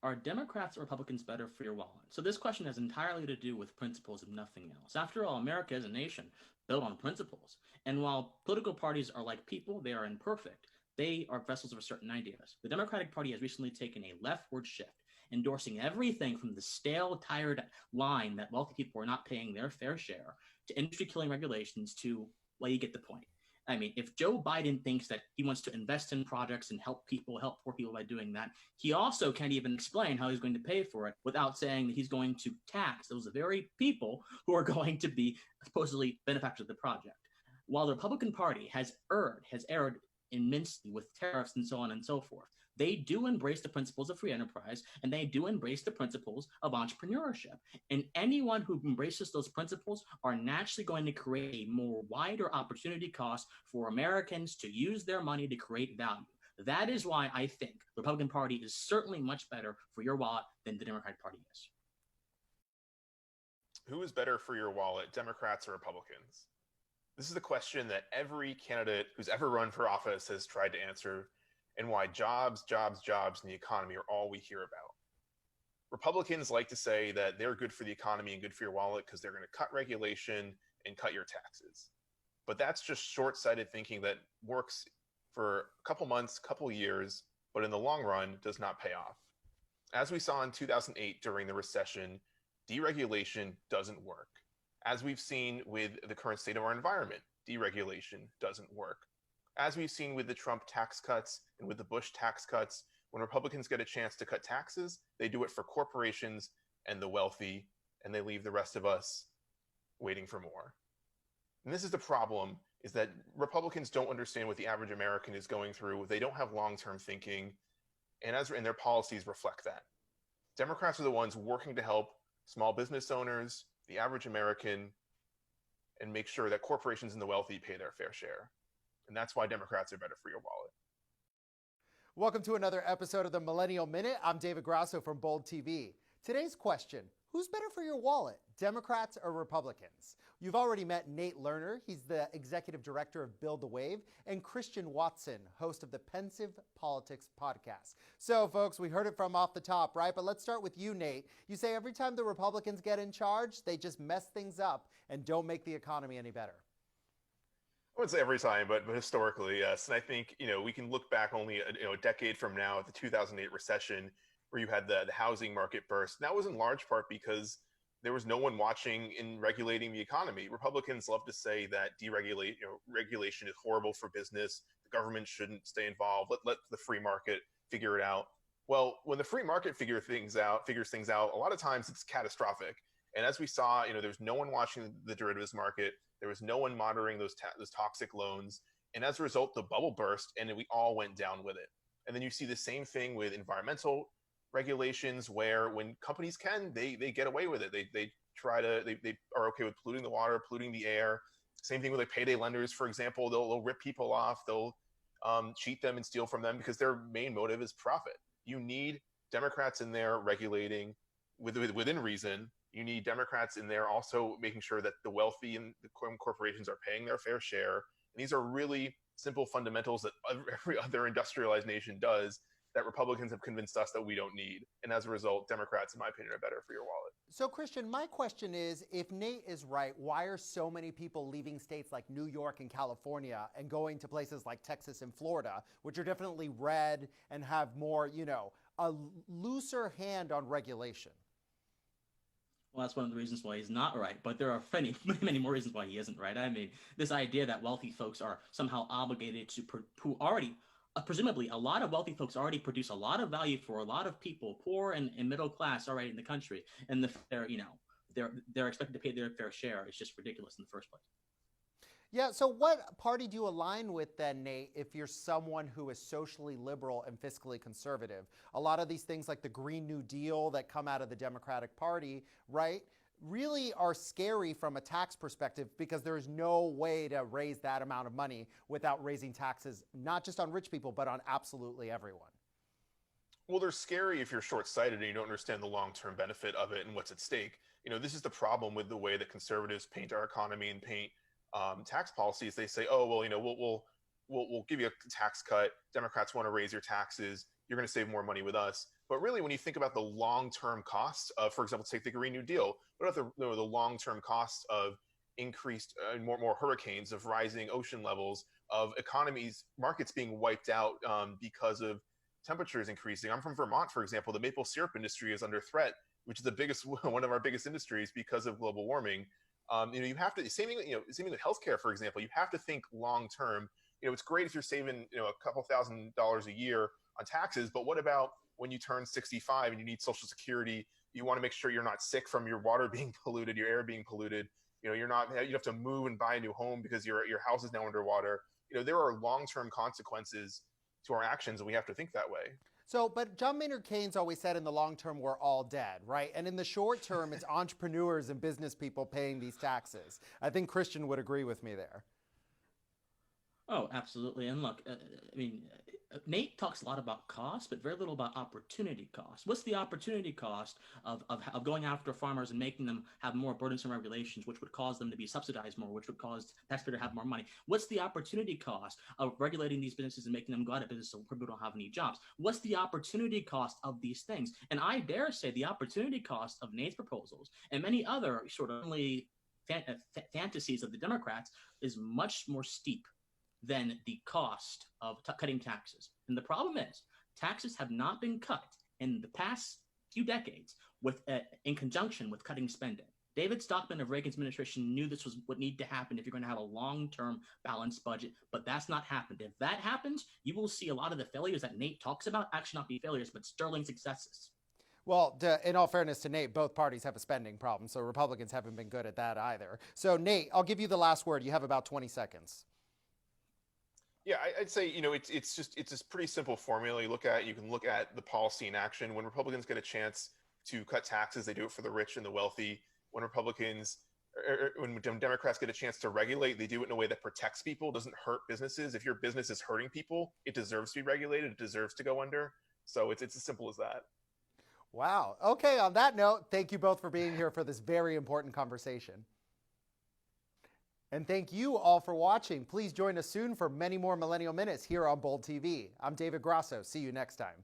are Democrats or Republicans better for your wallet? So this question has entirely to do with principles and nothing else. After all, America is a nation built on principles. And while political parties are like people, they are imperfect. They are vessels of certain ideas. The Democratic Party has recently taken a leftward shift, endorsing everything from the stale, tired line that wealthy people are not paying their fair share to industry killing regulations to, well, you get the point. I mean, if Joe Biden thinks that he wants to invest in projects and help people, help poor people by doing that, he also can't even explain how he's going to pay for it without saying that he's going to tax those very people who are going to be supposedly benefactors of the project. While the Republican Party has erred immensely with tariffs and so on and so forth, they do embrace the principles of free enterprise and they do embrace the principles of entrepreneurship. And anyone who embraces those principles are naturally going to create a more wider opportunity cost for Americans to use their money to create value. That is why I think the Republican Party is certainly much better for your wallet than the Democratic Party is. Who is better for your wallet, Democrats or Republicans? This is the question that every candidate who's ever run for office has tried to answer, and why jobs, jobs, jobs, and the economy are all we hear about. Republicans like to say that they're good for the economy and good for your wallet because they're going to cut regulation and cut your taxes. But that's just short sighted thinking that works for a couple months, couple years, but in the long run does not pay off. As we saw in 2008 during the recession, deregulation doesn't work. As we've seen with the current state of our environment, deregulation doesn't work. As we've seen with the Trump tax cuts and with the Bush tax cuts, when Republicans get a chance to cut taxes, they do it for corporations and the wealthy, and they leave the rest of us waiting for more. And this is the problem, is that Republicans don't understand what the average American is going through. They don't have long-term thinking, and their policies reflect that. Democrats are the ones working to help small business owners, the average American, and make sure that corporations and the wealthy pay their fair share. And that's why Democrats are better for your wallet. Welcome to another episode of the Millennial Minute. I'm David Grasso from Bold TV. Today's question, who's better for your wallet, Democrats or Republicans? You've already met Nate Lerner. He's the executive director of Build the Wave, and Christian Watson, host of the Pensive Politics podcast. So, folks, we heard it from off the top, right? But let's start with you, Nate. You say every time the Republicans get in charge, they just mess things up and don't make the economy any better. I wouldn't say every time, but historically, yes. And I think, we can look back only a decade from now at the 2008 recession where you had the housing market burst. And that was in large part because there was no one watching and regulating the economy. Republicans love to say that regulation is horrible for business. The government shouldn't stay involved. Let the free market figure it out. Well, when the free market figures things out, a lot of times it's catastrophic. And as we saw, there's no one watching the derivatives market. There was no one monitoring those toxic loans. And as a result, the bubble burst and we all went down with it. And then you see the same thing with environmental regulations where when companies they get away with it. They are okay with polluting the water, polluting the air. Same thing with like payday lenders, for example. They'll rip people off. They'll cheat them and steal from them because their main motive is profit. You need Democrats in there regulating within reason. You need Democrats in there also making sure that the wealthy and the corporations are paying their fair share. And these are really simple fundamentals that every other industrialized nation does that Republicans have convinced us that we don't need. And as a result, Democrats, in my opinion, are better for your wallet. So, Christian, my question is, if Nate is right, why are so many people leaving states like New York and California and going to places like Texas and Florida, which are definitely red and have more, a looser hand on regulation? Well, that's one of the reasons why he's not right. But there are many, many more reasons why he isn't right. I mean, this idea that wealthy folks are somehow obligated to, who already, presumably, a lot of wealthy folks already produce a lot of value for a lot of people, poor and middle class, already in the country, and they're expected to pay their fair share. It's just ridiculous in the first place. Yeah, so what party do you align with then, Nate, if you're someone who is socially liberal and fiscally conservative? A lot of these things like the Green New Deal that come out of the Democratic Party, right, really are scary from a tax perspective because there is no way to raise that amount of money without raising taxes, not just on rich people, but on absolutely everyone. Well, they're scary if you're short-sighted and you don't understand the long-term benefit of it and what's at stake. This is the problem with the way that conservatives paint our economy and paint tax policies. They say, oh, well, we'll give you a tax cut. Democrats want to raise your taxes. You're going to save more money with us. But really, when you think about the long-term cost of, for example, take the Green New Deal, what about the long-term cost of increased more hurricanes, of rising ocean levels, of economies, markets being wiped out because of temperatures increasing? I'm from Vermont, for example. The maple syrup industry is under threat, which is the biggest one of our biggest industries because of global warming. You have to same thing. Same thing with healthcare, for example. You have to think long term. It's great if you're saving a couple $1,000s a year on taxes, but what about when you turn 65 and you need Social Security? You want to make sure you're not sick from your water being polluted, your air being polluted. You have to move and buy a new home because your house is now underwater. There are long-term consequences to our actions, and we have to think that way. So, but John Maynard Keynes always said in the long term, we're all dead, right? And in the short term, it's entrepreneurs and business people paying these taxes. I think Christian would agree with me there. Oh, absolutely. And look, Nate talks a lot about cost, but very little about opportunity cost. What's the opportunity cost of going after farmers and making them have more burdensome regulations, which would cause them to be subsidized more, which would cause taxpayers to have more money? What's the opportunity cost of regulating these businesses and making them go out of business so people don't have any jobs? What's the opportunity cost of these things? And I dare say the opportunity cost of Nate's proposals and many other sort of fantasies of the Democrats is much more steep than the cost of cutting taxes. And the problem is, taxes have not been cut in the past few decades in conjunction with cutting spending. David Stockman of Reagan's administration knew this was what needed to happen if you're going to have a long-term balanced budget, but that's not happened. If that happens, you will see a lot of the failures that Nate talks about actually not be failures, but sterling successes. Well, in all fairness to Nate, both parties have a spending problem, so Republicans haven't been good at that either. So Nate, I'll give you the last word. You have about 20 seconds. Yeah, I'd say it's a pretty simple formula. You can look at the policy in action. When Republicans get a chance to cut taxes, they do it for the rich and the wealthy. When Democrats get a chance to regulate, they do it in a way that protects people, doesn't hurt businesses. If your business is hurting people, it deserves to be regulated. It deserves to go under. So it's as simple as that. Wow. Okay. On that note, thank you both for being here for this very important conversation. And thank you all for watching. Please join us soon for many more Millennial Minutes here on Bold TV. I'm David Grasso. See you next time.